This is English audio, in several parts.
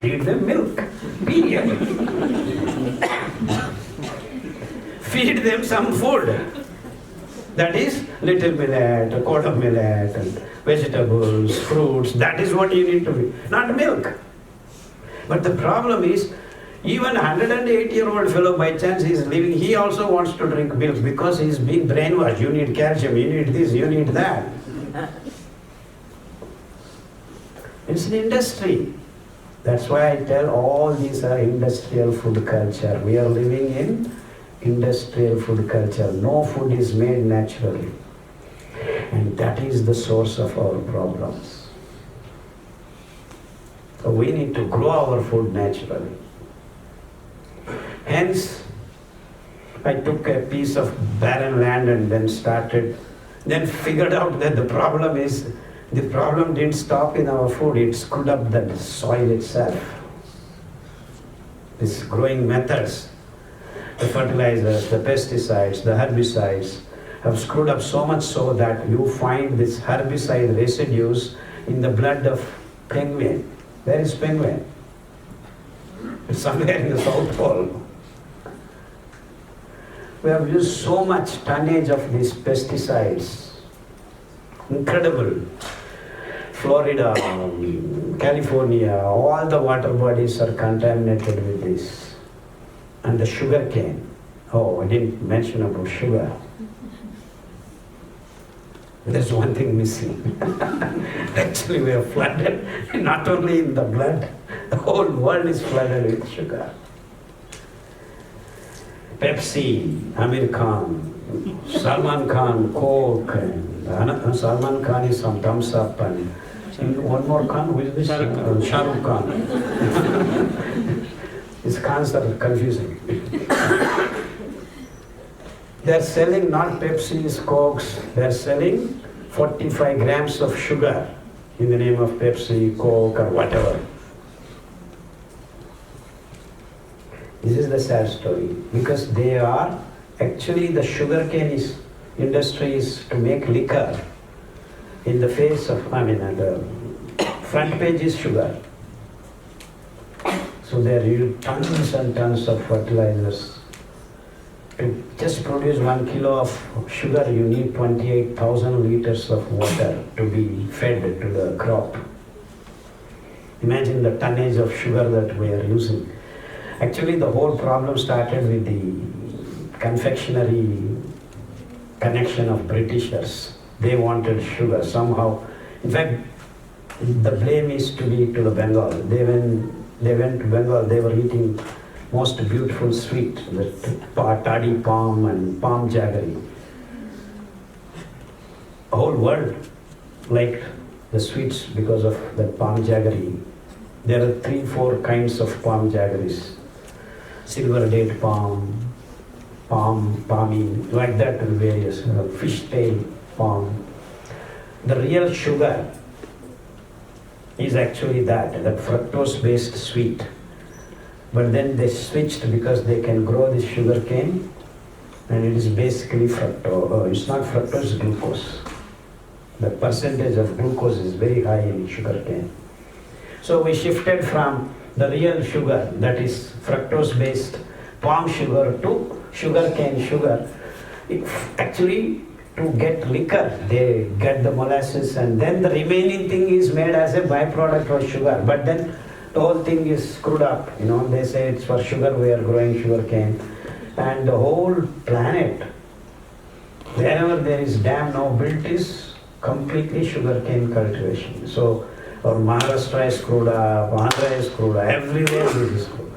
Feed them milk. Period. Feed them some food. That is little millet, a quart of millet, and vegetables, fruits. That is what you need to be, not milk. But the problem is, even 108-year-old fellow, by chance he is living, he also wants to drink milk because he is being brainwashed. You need calcium, you need this, you need that. It's an industry. That's why I tell all these are industrial food culture. We are living in industrial food culture. No food is made naturally. And that is the source of our problems. So we need to grow our food naturally. Hence, I took a piece of barren land and then figured out that the problem didn't stop in our food, it screwed up the soil itself. These growing methods, the fertilizers, the pesticides, the herbicides, have screwed up so much so that you find this herbicide residues in the blood of penguin. Where is penguin? It's somewhere in the South Pole. We have used so much tonnage of these pesticides. Incredible. Florida, California, all the water bodies are contaminated with this. And the sugar cane. Oh, I didn't mention about sugar. There's one thing missing. Actually, we are flooded, not only in the blood, the whole world is flooded with sugar. Pepsi, Amir Khan, Salman Khan, Coke, and Salman Khan is some thumbs up, and one more Khan, who is this? Shah Rukh Khan. These Khans are confusing. They are selling not Pepsi's, Cokes, they are selling 45 grams of sugar in the name of Pepsi, Coke, or whatever. This is the sad story, because they are, actually the sugarcane industry is to make liquor. In the face of, the front page is sugar. So they use tons and tons of fertilizers. To just produce 1 kilo of sugar, you need 28,000 liters of water to be fed to the crop. Imagine the tonnage of sugar that we are using. Actually, the whole problem started with the confectionery connection of Britishers. They wanted sugar somehow. In fact, the blame is to the Bengal. They went to Bengal, they were eating most beautiful sweet, the toddy palm and palm jaggery. The whole world liked the sweets because of the palm jaggery. There are 3-4 kinds of palm jaggeries. Silver date palm, palmy, like that, and various, fishtail palm. The real sugar is actually that fructose-based sweet. But then they switched because they can grow this sugar cane, and it is basically fructose. It's not fructose, it's glucose. The percentage of glucose is very high in sugar cane. So we shifted from the real sugar, that is fructose-based palm sugar, to sugar cane sugar. Actually, to get liquor, they get the molasses, and then the remaining thing is made as a byproduct of sugar. But then the whole thing is screwed up. They say it's for sugar, we are growing sugar cane. And the whole planet, wherever there is dam now built, is completely sugar cane cultivation. So our Maharashtra is screwed up, Andhra is screwed up, everywhere this is screwed up.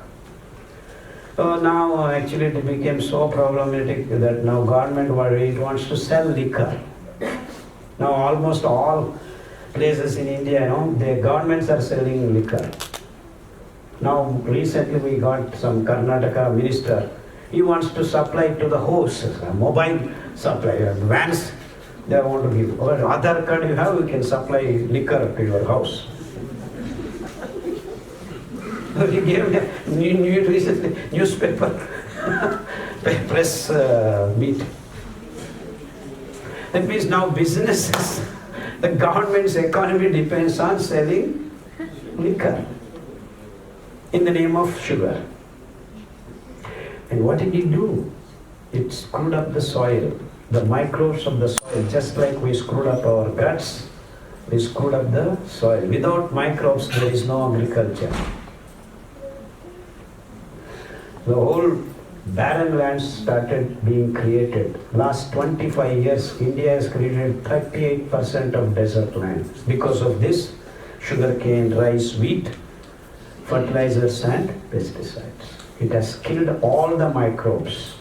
So now actually it became so problematic that now government wants to sell liquor. Now almost all places in India, the governments are selling liquor. Now recently we got some Karnataka minister, he wants to supply to the house, mobile supply, vans they want to give. Or Aadhaar card you have, you can supply liquor to your house. He gave me recently newspaper press meet. That means now businesses, the government's economy depends on selling liquor. in the name of sugar. And what did it do? It screwed up the soil, the microbes of the soil, just like we screwed up our guts, we screwed up the soil. Without microbes, there is no agriculture. The whole barren lands started being created. Last 25 years, India has created 38% of desert land. Because of this, sugarcane, rice, wheat, fertilizers and pesticides. It has killed all the microbes.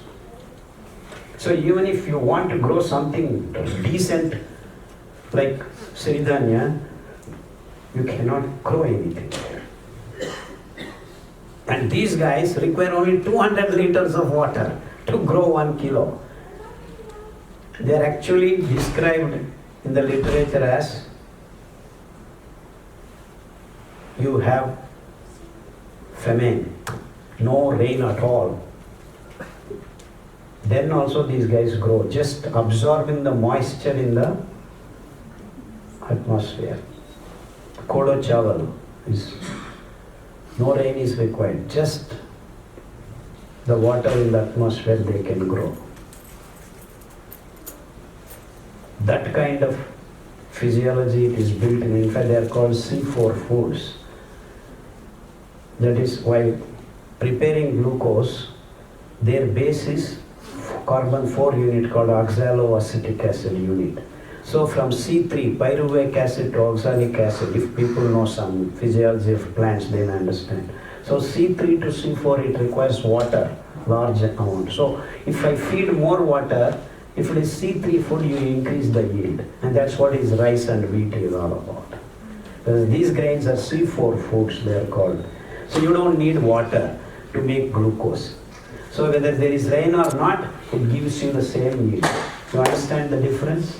So even if you want to grow something decent like Siridhanya, you cannot grow anything there. And these guys require only 200 liters of water to grow 1 kilo. They are actually described in the literature as you have famine, no rain at all. Then also these guys grow, just absorbing the moisture in the atmosphere. Kodo chawal is, no rain is required, just the water in the atmosphere they can grow. That kind of physiology it is built in fact they are called C4 foods. That is why preparing glucose, their base is carbon 4 unit called oxaloacetic acid unit. So from C3, pyruvic acid to oxalic acid, if people know some physiology of plants, they will understand. So C3 to C4, it requires water, large amount. So if I feed more water, if it is C3 food, you increase the yield. And that's what is rice and wheat is all about. Because these grains are C4 foods, they are called. So you don't need water to make glucose. So whether there is rain or not, it gives you the same yield. You understand the difference?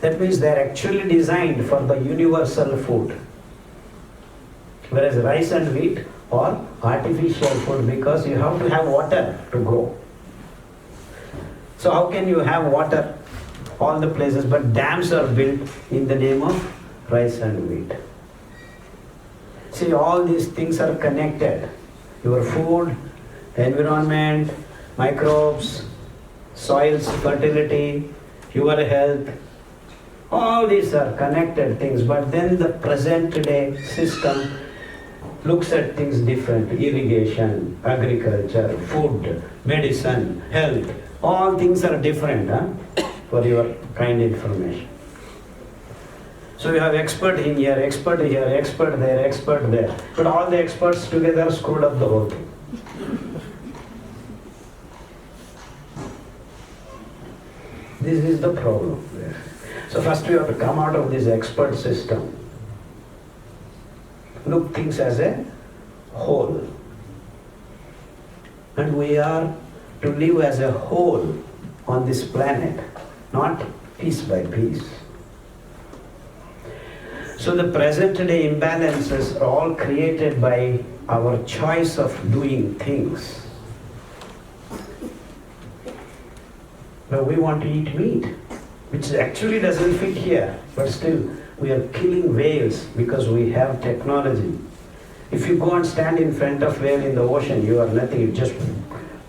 That means they are actually designed for the universal food. Whereas rice and wheat are artificial food because you have to have water to grow. So how can you have water all the places, but dams are built in the name of rice and wheat? See, all these things are connected. Your food, environment, microbes, soil's fertility, your health, all these are connected things. But then the present day system looks at things differently. Irrigation, agriculture, food, medicine, health, all things are different, for your kind information. So you have expert in here, expert there, expert there. But all the experts together screwed up the whole thing. This is the problem. So first we have to come out of this expert system. Look things as a whole. And we are to live as a whole on this planet, not piece by piece. So the present day imbalances are all created by our choice of doing things. Now we want to eat meat, which actually doesn't fit here, but still we are killing whales because we have technology. If you go and stand in front of whale in the ocean, you are nothing, you just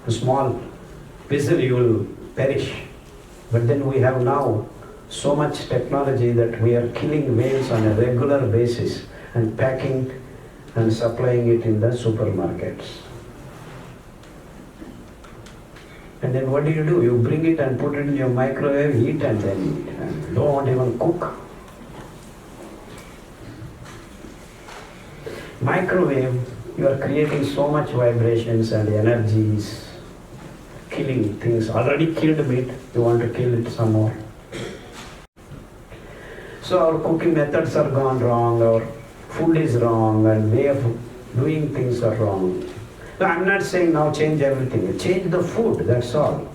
a small whistle, you will perish. But then we have now so much technology that we are killing whales on a regular basis and packing and supplying it in the supermarkets. And then what do? You bring it and put it in your microwave, eat and then eat. And you don't even cook. Microwave, you are creating so much vibrations and energies, killing things. Already killed meat, you want to kill it some more. So our cooking methods are gone wrong, our food is wrong, and way of doing things are wrong. No, I'm not saying now change everything. Change the food, that's all.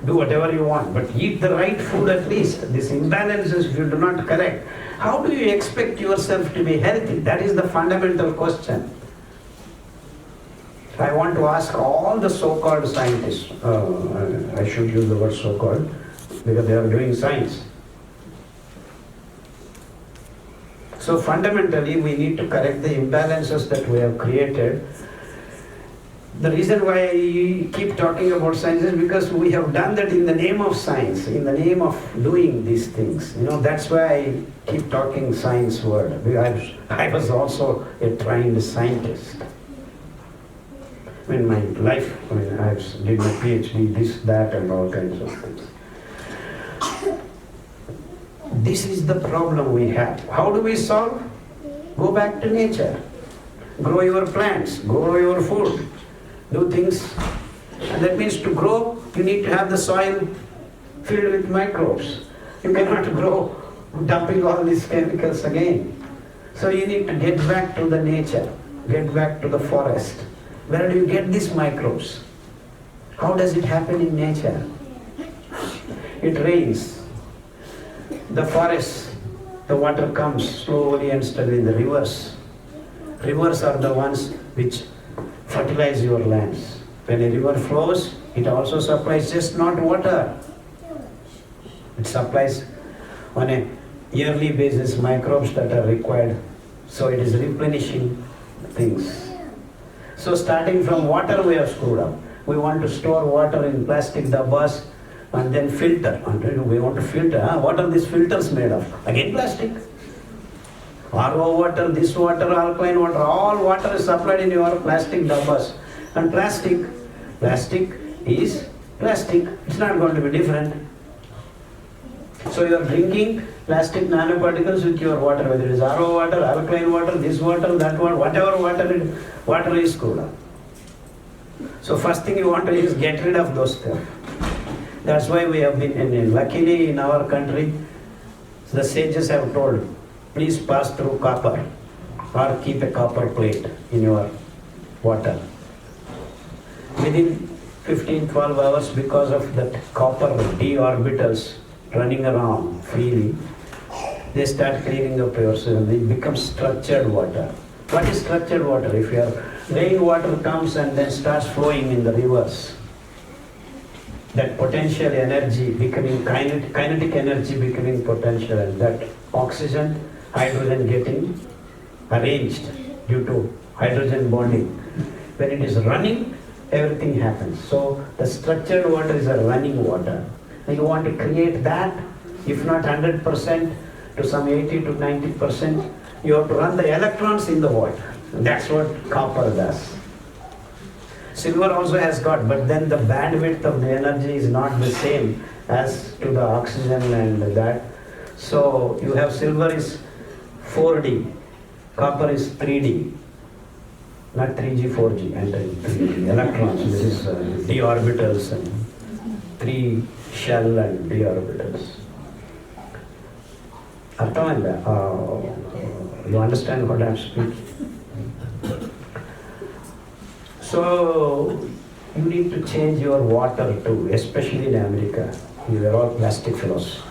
Do whatever you want, but eat the right food at least. This imbalances, if you do not correct, how do you expect yourself to be healthy? That is the fundamental question. I want to ask all the so-called scientists, I should use the word so-called, because they are doing science. So fundamentally, we need to correct the imbalances that we have created. The reason why I keep talking about science is because we have done that in the name of science, in the name of doing these things. That's why I keep talking science word. I was also a trained scientist. In my life, I did my PhD, this, that, and all kinds of things. This is the problem we have. How do we solve? Go back to nature. Grow your plants, grow your food, do things. And that means to grow, you need to have the soil filled with microbes. You cannot grow dumping all these chemicals again. So you need to get back to the nature, get back to the forest. Where do you get these microbes? How does it happen in nature? It rains. The forest, the water comes slowly and steadily. The rivers. Rivers are the ones which fertilize your lands. When a river flows, it also supplies just not water. It supplies on a yearly basis microbes that are required. So it is replenishing things. So starting from water we have screwed up. We want to store water in plastic dabbas and then filter. We want to filter. What are these filters made of? Again plastic. RO water, this water, alkaline water, all water is supplied in your plastic dabbas. And plastic is plastic. It's not going to be different. So you are drinking plastic nanoparticles with your water, whether it is RO water, alkaline water, this water, that water, whatever water is screwed up. So first thing you want to do is get rid of those stuff. That's why we have been, luckily in our country, the sages have told, please pass through copper or keep a copper plate in your water. Within 15-12 hours, because of that copper d orbitals running around freely, they start cleaning up your system. It becomes structured water. What is structured water? If your rainwater comes and then starts flowing in the rivers, that potential energy becoming kinetic energy becoming potential, and that oxygen, hydrogen getting arranged due to hydrogen bonding. When it is running, everything happens. So the structured water is a running water. And you want to create that, if not 100%, to some 80 to 90%, you have to run the electrons in the water. That's what copper does. Silver also has got, but then the bandwidth of the energy is not the same as to the oxygen and that. So you have silver is 4D, copper is 3D, not 3G, 4G, and 3D electrons. This is d orbitals and 3 shell and d orbitals. You understand what I am speaking? So you need to change your water too, especially in America. You are all plastic fellows.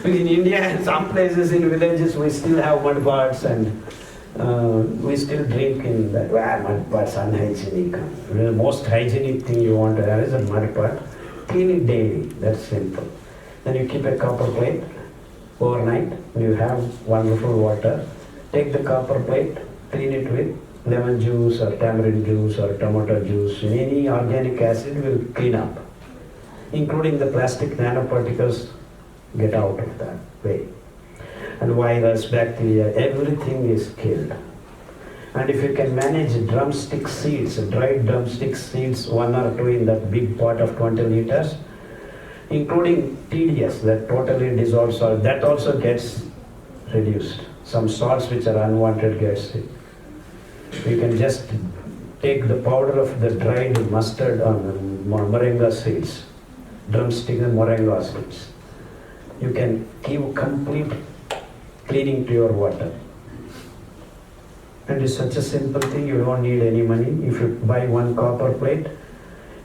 In India, some places in villages, we still have mud baths and we still drink in that. Mud baths unhygienic. The most hygienic thing you want to have is a mud bath. Clean it daily. That's simple. Then you keep a copper plate overnight. You have wonderful water. Take the copper plate, clean it with lemon juice or tamarind juice or tomato juice. Any organic acid will clean up, including the plastic nanoparticles. Get out of that way. And virus, bacteria, everything is killed. And if you can manage drumstick seeds, dried drumstick seeds, 1 or 2 in that big pot of 20 liters, including TDS, that totally dissolved salt, that also gets reduced. Some salts which are unwanted gets it. You can just take the powder of the dried mustard or moringa seeds, drumstick and moringa seeds. You can give complete cleaning to your water. And it's such a simple thing, you don't need any money. If you buy 1 copper plate,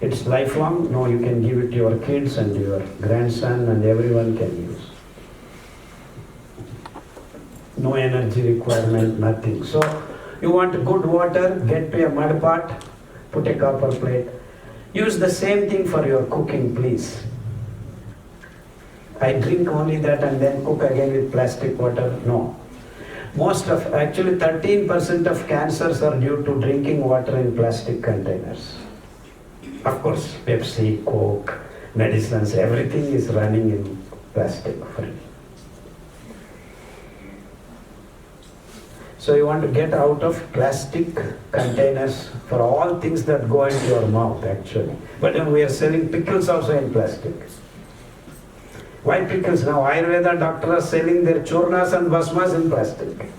it's lifelong. No, you can give it to your kids and your grandson, and everyone can use. No energy requirement, nothing. So you want good water, get to a mud pot, put a copper plate. Use the same thing for your cooking, please. I drink only that and then cook again with plastic water. No. Actually 13% of cancers are due to drinking water in plastic containers. Of course, Pepsi, Coke, medicines, everything is running in plastic. So you want to get out of plastic containers for all things that go into your mouth actually. But then we are selling pickles also in plastic. Why pickles? Now Ayurveda doctors are selling their churnas and bhasmas in plastic.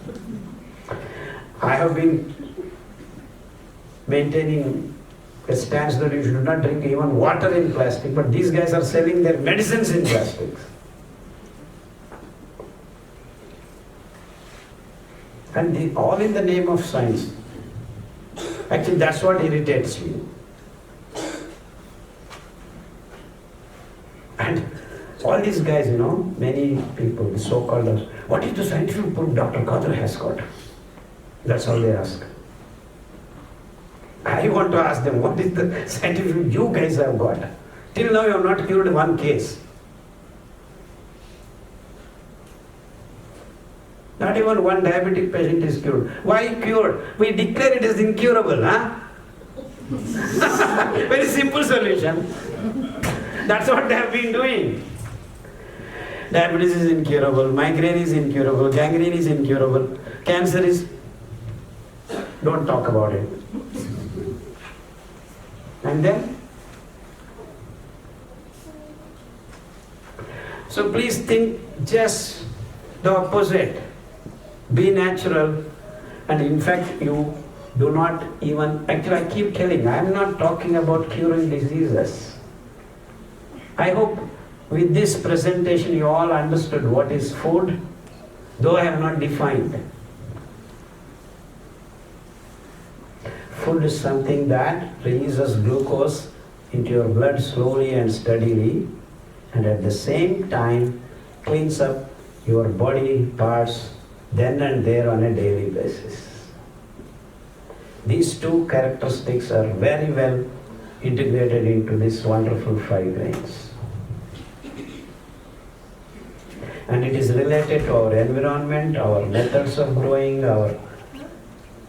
I have been maintaining a stance that you should not drink even water in plastic, but these guys are selling their medicines in plastics. And all in the name of science. Actually, that's what irritates me. And all these guys, many people, the so-called, what is the scientific proof Dr. Khadarvali has got? That's all they ask. I want to ask them, what is the scientific you guys have got? Till now you have not cured one case. Not even one diabetic patient is cured. Why cured? We declare it as incurable, huh? Very simple solution. That's what they have been doing. Diabetes is incurable, migraine is incurable, gangrene is incurable, cancer is... Don't talk about it. And then? So please think just the opposite. Be natural, and in fact you do not even... Actually I keep telling, I am not talking about curing diseases. I hope with this presentation you all understood what is food, though I have not defined. Food is something that releases glucose into your blood slowly and steadily, and at the same time cleans up your body parts then and there on a daily basis. These two characteristics are very well integrated into this wonderful 5 grains. And it is related to our environment, our methods of growing, our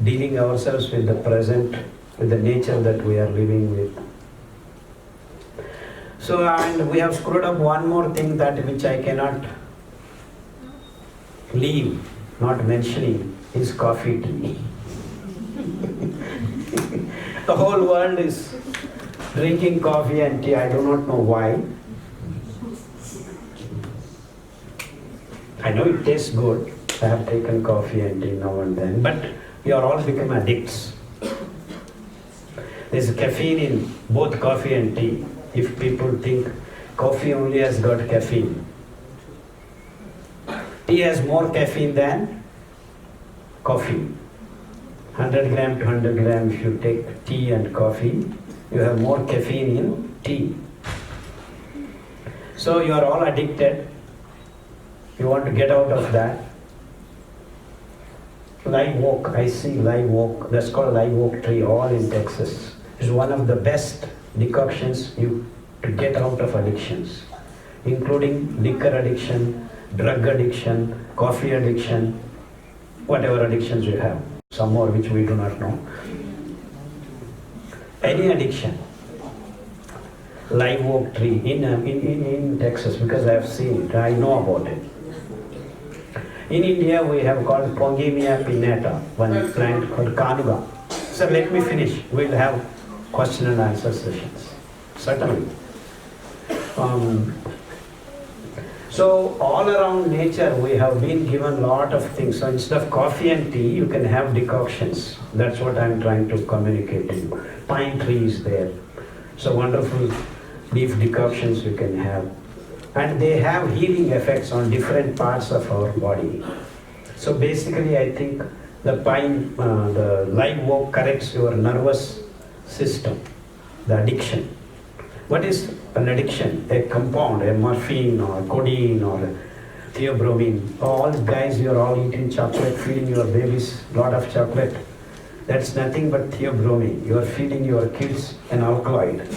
dealing ourselves with the present, with the nature that we are living with. So, and we have screwed up one more thing that which I cannot leave not mentioning is coffee tea. The whole world is drinking coffee and tea. I do not know why. I know it tastes good. I have taken coffee and tea now and then, but we are all become addicts. There is caffeine in both coffee and tea. If people think coffee only has got caffeine, tea has more caffeine than coffee. 100 gram to 100 gram, if you take tea and coffee, you have more caffeine in tea. So you are all addicted. You want to get out of that. Live oak, I see live oak, that's called live oak tree, all in Texas. It's one of the best decoctions to get out of addictions, including liquor addiction, drug addiction, coffee addiction, whatever addictions you have, some more which we do not know. Any addiction, live oak tree in Texas, because I have seen it, I know about it. In India, we have called Pongemia pinnata, one plant called Kanuga. So let me finish. We'll have question and answer sessions. Certainly. So all around nature, we have been given a lot of things. So instead of coffee and tea, you can have decoctions. That's what I'm trying to communicate to you. Pine tree is there. So wonderful leaf decoctions you can have. And they have healing effects on different parts of our body. So basically I think the pine, the live oak corrects your nervous system, the addiction. What is an addiction? A compound, a morphine or codeine or theobromine. All guys, you're all eating chocolate, feeding your babies a lot of chocolate. That's nothing but theobromine. You're feeding your kids an alkaloid.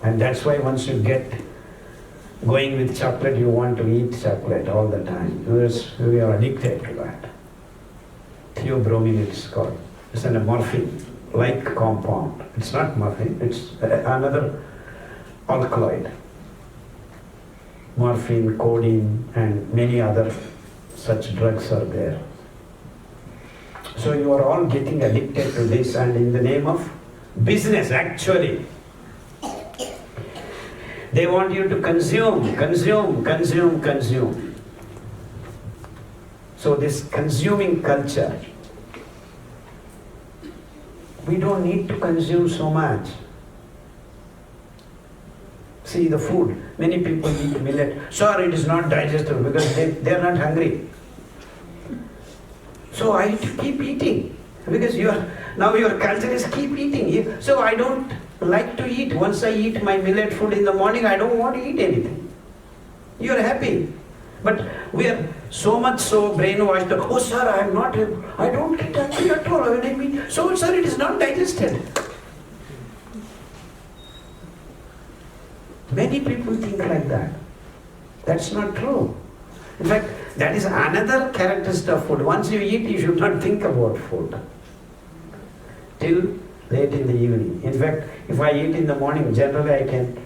And that's why once you get Going with chocolate, you want to eat chocolate all the time. We are addicted to that. Theobromine it's called. It's a morphine-like compound. It's not morphine, it's another alkaloid. Morphine, codeine, and many other such drugs are there. So you are all getting addicted to this, and in the name of business, actually, they want you to consume. So this consuming culture, we don't need to consume so much. See the food, many people eat millet. Sir, it is not digestible because they are not hungry. So I have to keep eating because now your culture is keep eating. So I don't like to eat. Once I eat my millet food in the morning, I don't want to eat anything. You are happy. But we are so much so brainwashed. Oh sir, I don't get hungry at all when I eat. So sir, it is not digested. Many people think like that. That's not true. In fact, that is another characteristic of food. Once you eat, you should not think about food till late in the evening. In fact, if I eat in the morning, generally I can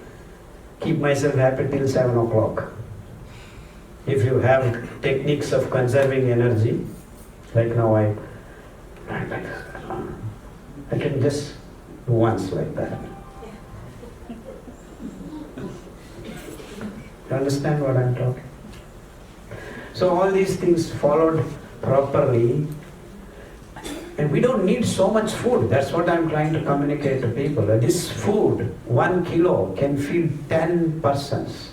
keep myself happy till 7 o'clock. If you have techniques of conserving energy, like now I can just do once like that. You understand what I'm talking? So all these things followed properly, and we don't need so much food. That's what I'm trying to communicate to people. That this food, 1 kilo, can feed 10 persons.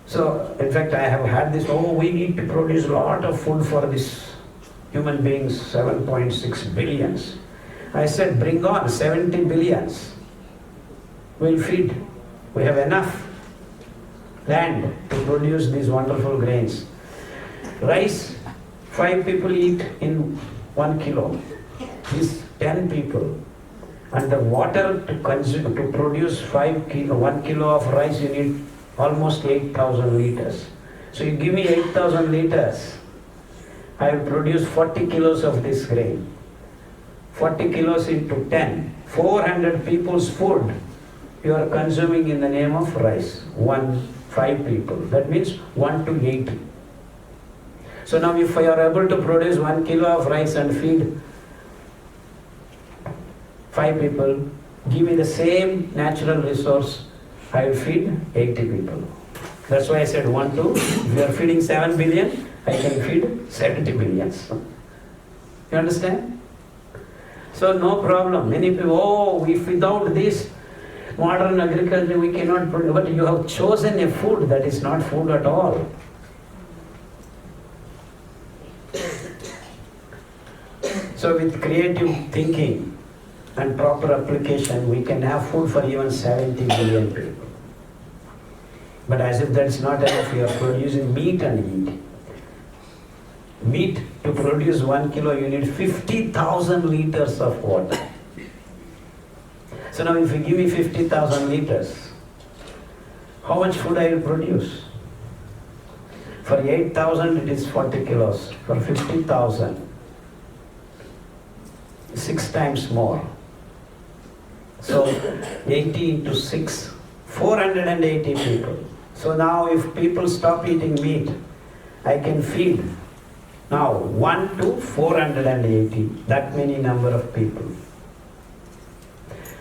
So, in fact, I have had this, we need to produce a lot of food for this human beings, 7.6 billions. I said, bring on 70 billions. We'll feed. We have enough land to produce these wonderful grains. Rice, 5 people eat in 1 kilo. These 10 people. And the water to consume, to produce 1 kilo of rice, you need almost 8,000 liters. So you give me 8,000 liters, I will produce 40 kilos of this grain. 40 kilos into 10, 400 people's food you are consuming in the name of rice. 5 people. That means 1 to 80. So now if I are able to produce 1 kilo of rice and feed 5 people, give me the same natural resource, I will feed 80 people. That's why I said 1 to, if you are feeding 7 billion, I can feed 70 billions. You understand? So no problem. Many people, if without this modern agriculture we cannot produce, but you have chosen a food that is not food at all. So with creative thinking and proper application, we can have food for even 70 billion people. But as if that's not enough, we are producing meat and eat. Meat, to produce 1 kilo, you need 50,000 liters of water. So now if you give me 50,000 liters, how much food I will produce? For 8,000 it is 40 kilos. For 50,000, 6 times more. So 80 into 6, 480 people. So now if people stop eating meat, I can feed now 1 to 480, that many number of people.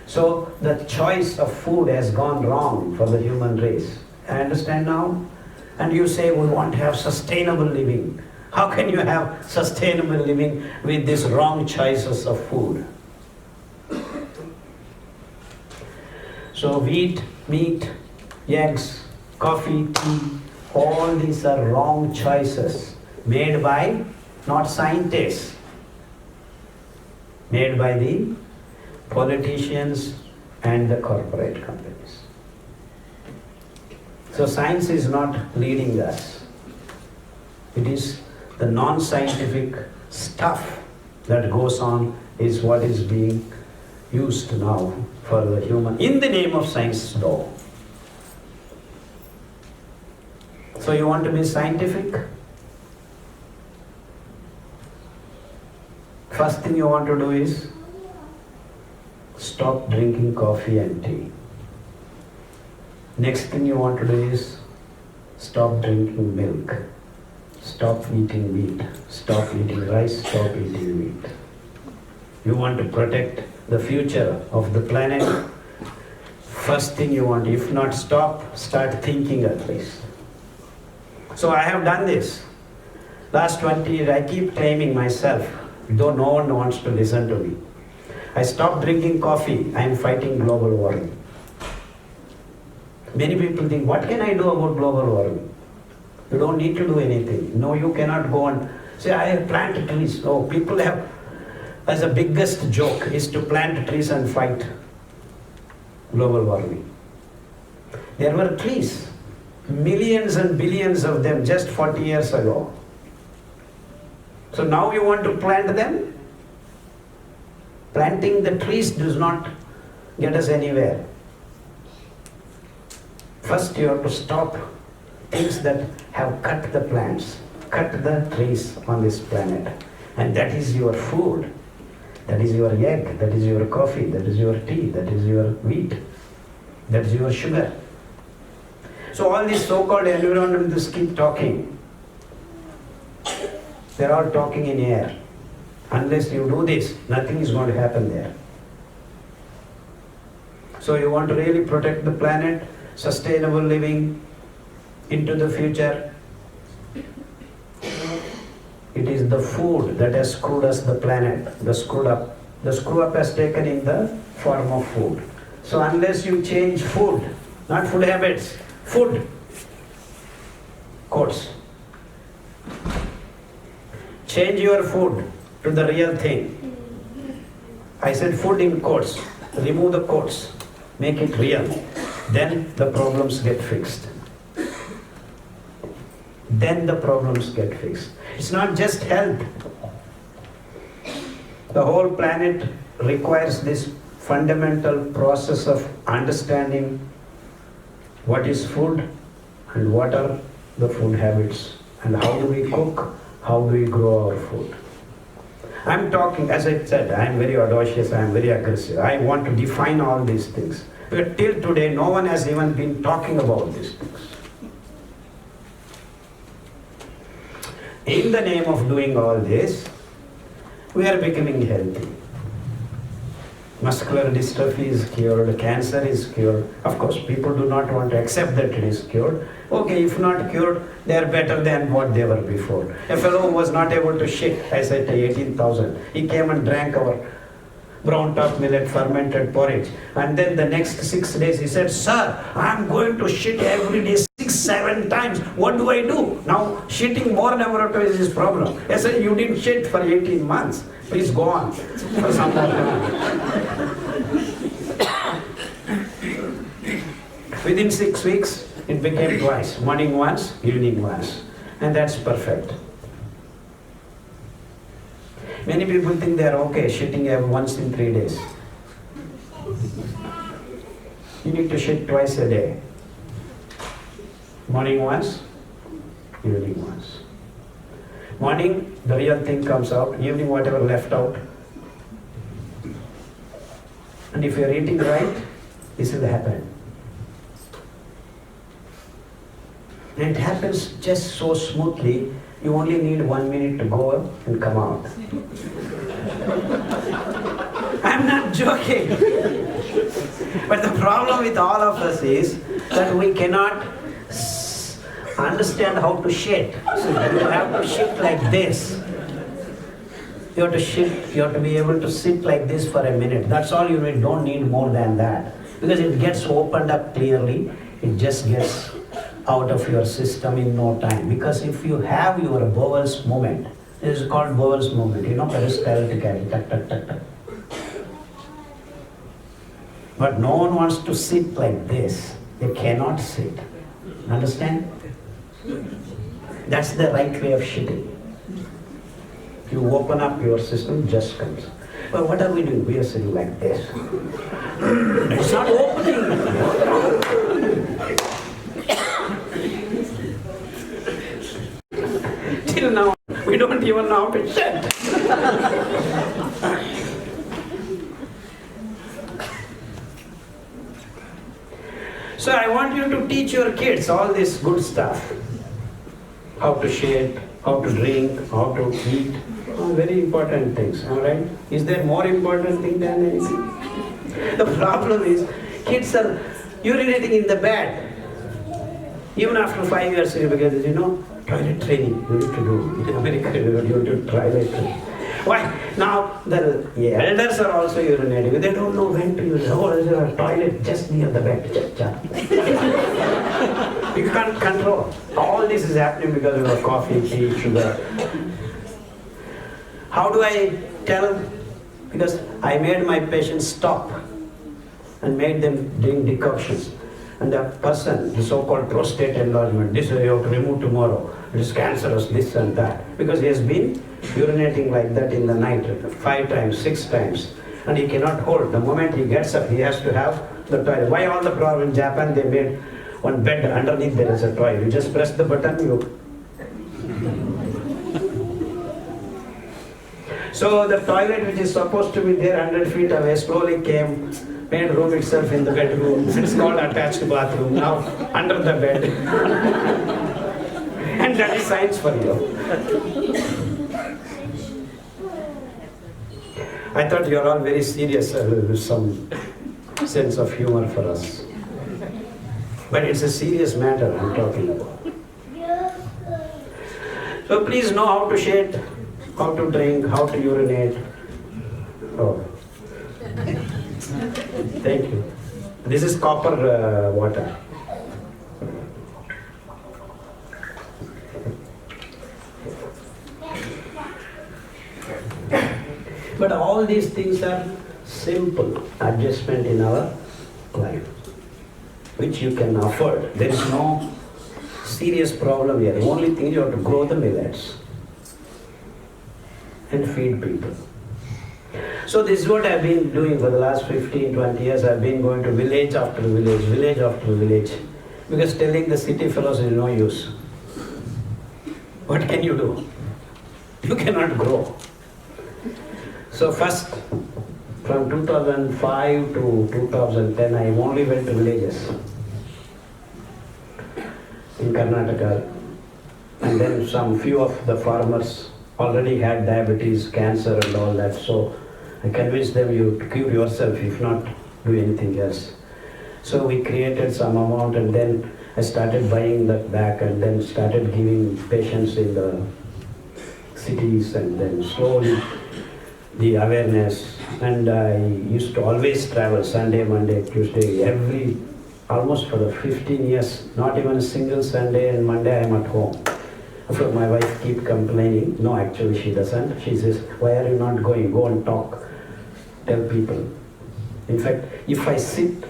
So the choice of food has gone wrong for the human race. I understand now? And you say we want to have sustainable living. How can you have sustainable living with these wrong choices of food? So wheat, meat, eggs, coffee, tea, all these are wrong choices made by not scientists, made by the politicians and the corporate companies. So science is not leading us. It is the non-scientific stuff that goes on is what is being used now for the human, in the name of science though. So you want to be scientific? First thing you want to do is stop drinking coffee and tea. Next thing you want to do is stop drinking milk. Stop eating meat. Stop eating rice. Stop eating meat. You want to protect the future of the planet. First thing you want, if not stop, start thinking at least. So I have done this. Last 20 years, I keep claiming myself, though no one wants to listen to me. I stopped drinking coffee. I am fighting global warming. Many people think, what can I do about global warming? You don't need to do anything. No, you cannot go and say, I have planted trees. No, people have, as a biggest joke, is to plant trees and fight global warming. There were trees, millions and billions of them just 40 years ago. So now you want to plant them? Planting the trees does not get us anywhere. First you have to stop things that have cut the plants, cut the trees on this planet. And that is your food. That is your egg, that is your coffee, that is your tea, that is your wheat, that is your sugar. So all these so-called environmentalists keep talking. They're all talking in air. Unless you do this, nothing is going to happen there. So you want to really protect the planet, sustainable living into the future. It is the food that has screwed us the planet, the screw up has taken in the form of food. So unless you change food, not food habits, food, quotes. Change your food to the real thing. I said food in quotes, remove the quotes, make it real. Then the problems get fixed. Then the problems get fixed. It's not just health. The whole planet requires this fundamental process of understanding what is food and what are the food habits and how do we cook, how do we grow our food. I'm talking, as I said, I'm very audacious, I'm very aggressive. I want to define all these things. But till today, no one has even been talking about these things. In the name of doing all this, we are becoming healthy. Muscular dystrophy is cured, cancer is cured. Of course, people do not want to accept that it is cured. Okay, if not cured, they are better than what they were before. A fellow who was not able to shit, I said 18,000, he came and drank our brown top millet fermented porridge. And then the next 6 days he said, sir, I'm going to shit every day 6-7 times. What do I do? Now shitting more number of times is his problem. I said, you didn't shit for 18 months. Please go on for some more time. Within 6 weeks, it became twice. Morning once, evening once. And that's perfect. Many people think they are okay shitting once in 3 days. You need to shit twice a day. Morning once, evening once. Morning, the real thing comes out. Evening, whatever left out. And if you are eating right, this will happen. And it happens just so smoothly. You only need 1 minute to go up and come out. I'm not joking. But the problem with all of us is that we cannot understand how to shit. So you have to shit like this. You have to shit, you have to be able to sit like this for a minute. That's all you need, don't need more than that. Because it gets opened up clearly, it just gets out of your system in no time. Because if you have your bowels movement, this is called bowels movement, peristaltically, tuck, tuck, tuck, tuck. But no one wants to sit like this. They cannot sit. Understand? That's the right way of shitting. You open up your system, just comes. But what are we doing? We are sitting like this. It's not opening. Till now, we don't even know how to shit. So I want you to teach your kids all this good stuff. How to shit, how to drink, how to eat. Very important things, all right? Is there more important thing than anything? The problem is, kids are urinating in the bed. Even after 5 years, because toilet training you need to do. In America, you need to toilet training. Why? Now the elders are also urinating. They don't know when to urinate. Oh, there's a toilet just near the bed. You can't control. All this is happening because of coffee, tea, sugar. How do I tell? Because I made my patients stop and made them drink decoctions. And the person, the so-called prostate enlargement, this you have to remove tomorrow, it is cancerous, this and that. Because he has been urinating like that in the night 5 times, 6 times. And he cannot hold. The moment he gets up, he has to have the toilet. Why all the problem in Japan, they made one bed, underneath there is a toilet. You just press the button, So the toilet which is supposed to be there 100 feet away slowly came, made room itself in the bedroom. It's called attached bathroom, now under the bed. And that is science for you. I thought you are all very serious with some sense of humor for us. But it's a serious matter I'm talking about. So please know how to shit, how to drink, how to urinate. Oh. Thank you. This is copper water. But all these things are simple adjustment in our life, which you can afford. There is no serious problem here. The only thing you have to grow the millets and feed people. So this is what I've been doing for the last 15, 20 years. I've been going to village after village, village after village, because telling the city fellows is no use. What can you do? You cannot grow. So first, from 2005 to 2010, I only went to villages in Karnataka, and then some few of the farmers already had diabetes, cancer and all that, so I convinced them you to cure yourself, if not do anything else. So we created some amount, and then I started buying that back, and then started giving patients in the cities, and then slowly the awareness. And I used to always travel Sunday, Monday, Tuesday, almost for the 15 years, not even a single Sunday and Monday I am at home. So my wife keep complaining. No, actually she doesn't. She says, why are you not going? Go and talk. Tell people. In fact, if I sit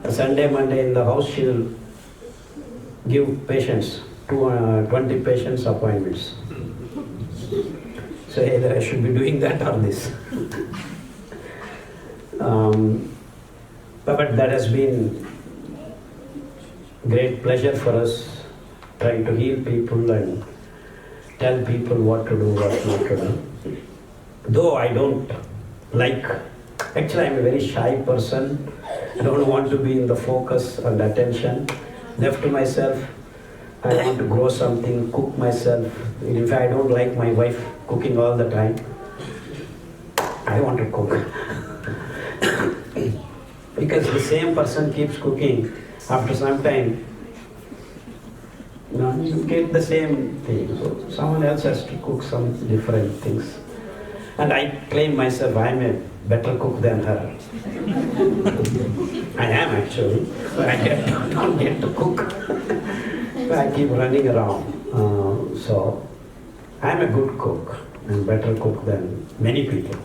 a Sunday, Monday in the house, she will give patients, 20 patients appointments. So either I should be doing that or this. But that has been great pleasure for us, trying to heal people and tell people what to do, what not to do. Though I don't like, actually I'm a very shy person. I don't want to be in the focus and attention. Left to myself, I want to grow something, cook myself. In fact, I don't like my wife cooking all the time. I want to cook. Because the same person keeps cooking, after some time, you get the same thing. So someone else has to cook some different things. And I claim myself, I am a better cook than her. I am actually, but I don't get to cook. I keep running around. So I'm a good cook and better cook than many people.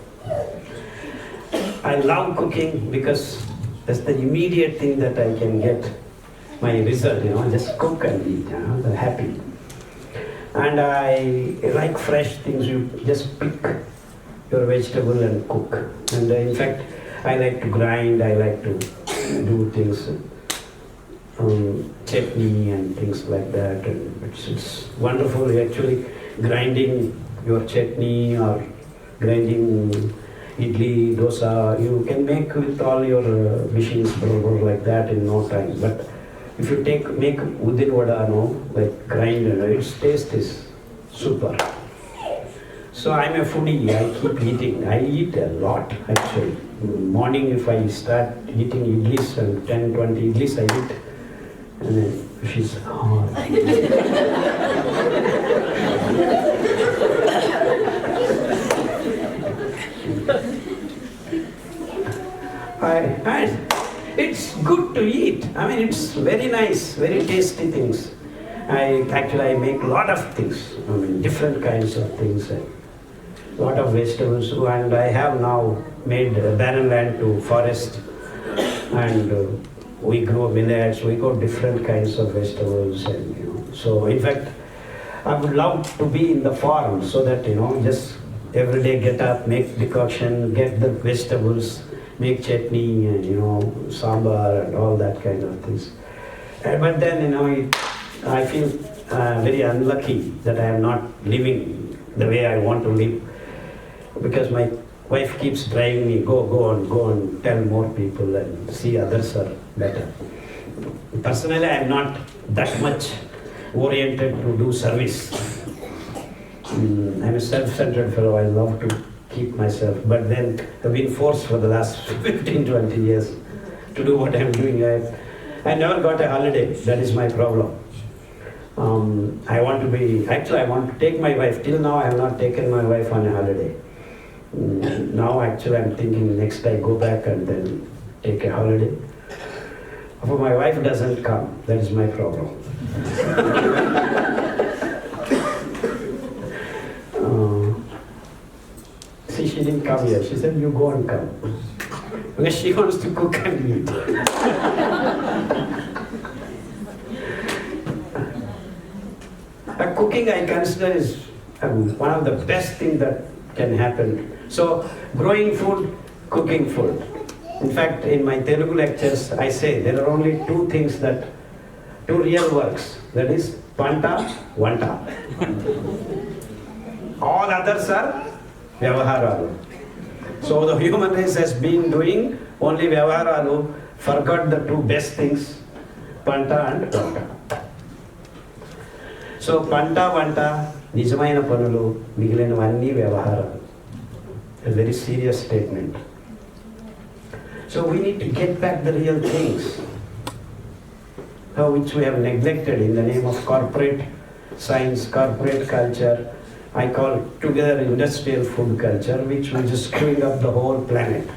I love cooking because that's the immediate thing that I can get my result, just cook and eat, I'm happy. And I like fresh things. You just pick your vegetable and cook. And in fact, I like to grind, I like to do things, chutney and things like that. And it's wonderful. Actually, grinding your chutney or grinding idli, dosa. You can make with all your machines like that in no time. But if you make udin vada, like grind, its taste is super. So I'm a foodie. I keep eating. I eat a lot actually. Morning, if I start eating idlis and 10-20 idlis I eat, and then she's hard. And it's good to eat. I mean, it's very nice, very tasty things. I make a lot of things. I mean, different kinds of things. A lot of vegetables, and I have now made barren land to forest, and we grow millets. We grow different kinds of vegetables, and So in fact, I would love to be in the farm so that just every day get up, make decoction, get the vegetables, make chutney and sambar and all that kind of things. But then I feel very unlucky that I am not living the way I want to live, because my wife keeps driving me, go on, tell more people and see others are better. Personally, I am not that much oriented to do service. I'm a self-centered fellow. I love to keep myself, but then I've been forced for the last 15-20 years to do what I'm doing. I never got a holiday. That is my problem. I want to take my wife. Till now, I have not taken my wife on a holiday. Now, actually, I'm thinking next I go back and then take a holiday. But my wife doesn't come. That is my problem. See, she didn't come here. She said, you go and come. Because she wants to cook and eat. Cooking, I consider, is one of the best things that can happen. So, growing food, cooking food. In fact, in my Telugu lectures, I say there are only two real works. That is, panta, vanta. All others are vyavaharalu. So the human race has been doing only vyavaharalu, forgot the two best things, panta and vanta. So panta, vanta, nijamaina panulu, migilinavannii vyavaharalu. A very serious statement. So we need to get back the real things, which we have neglected in the name of corporate science, corporate culture. I call together industrial food culture, which is just screwing up the whole planet.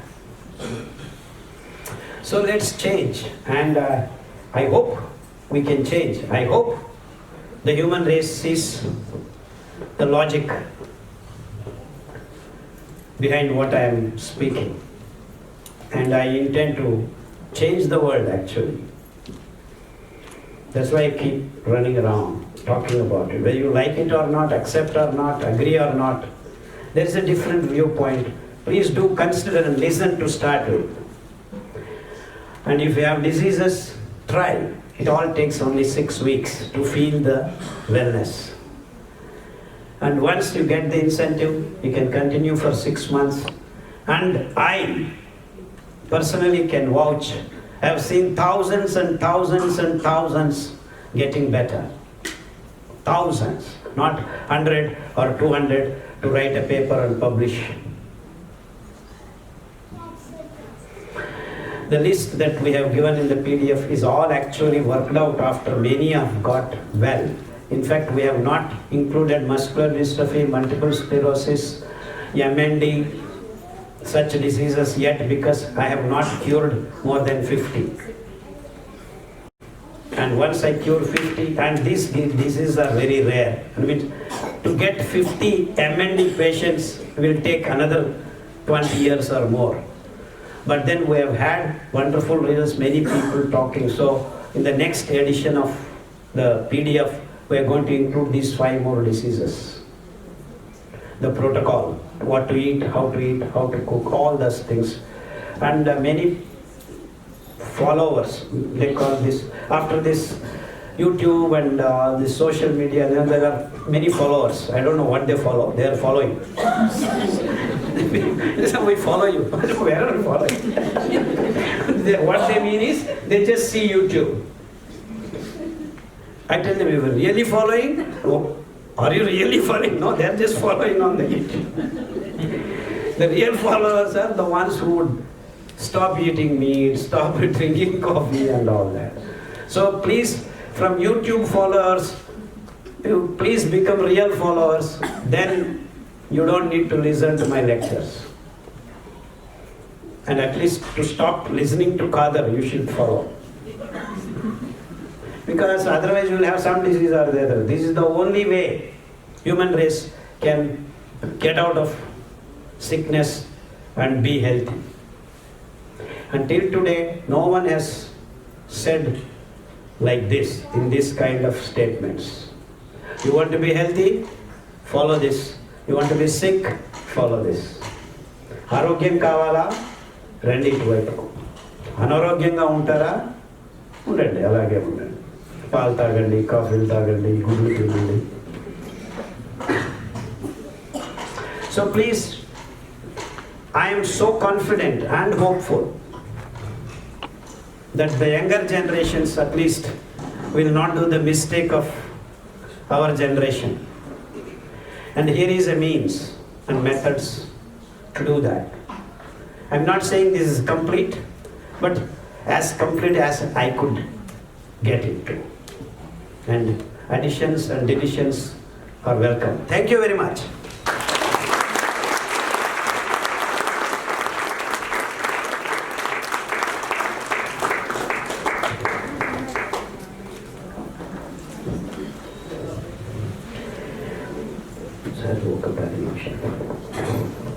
So let's change, and I hope we can change. I hope the human race sees the logic behind what I am speaking. And I intend to change the world, actually. That's why I keep running around, talking about it. Whether you like it or not, accept or not, agree or not, there is a different viewpoint. Please do consider and listen to start with. And if you have diseases, try. It all takes only 6 weeks to feel the wellness. And once you get the incentive, you can continue for 6 months. And I personally can vouch. I have seen thousands and thousands and thousands getting better. Thousands, not 100 or 200 to write a paper and publish. The list that we have given in the PDF is all actually worked out after many have got well. In fact, we have not included muscular dystrophy, multiple sclerosis, MND, such diseases yet, because I have not cured more than 50. And once I cure 50, and these diseases are very rare. I mean, to get 50 MND patients will take another 20 years or more. But then we have had wonderful results, many people talking. So in the next edition of the PDF, we are going to include these 5 more diseases. The protocol, what to eat, how to cook, all those things. And many followers, they call this, after this YouTube and the social media, and then there are many followers. I don't know what they follow. They are following. We follow you. Where are we following? What they mean is they just see YouTube. I tell them, you were really following? Oh, are you really following? No, they are just following on the YouTube. The real followers are the ones who would stop eating meat, stop drinking coffee and all that. So please, from YouTube followers, you please become real followers, then you don't need to listen to my lectures. And at least to stop listening to Khadar, you should follow. Because otherwise you will have some disease or the other. This is the only way human race can get out of sickness and be healthy. Until today, no one has said like this, in this kind of statements. You want to be healthy? Follow this. You want to be sick? Follow this. ఆరోగ్యం కావాలా? రండి ఇటువైపు. అనారోగ్యంగా ఉంటారా? ఉండండి, అలాగే ఉండండి. పాలు తాగండి, కాఫీలు తాగండి, గుడ్లు తినండి. So please, I am so confident and hopeful that the younger generations at least will not do the mistake of our generation. And here is a means and methods to do that. I'm not saying this is complete, but as complete as I could get into. And additions and deletions are welcome. Thank you very much. Sir, woke up at the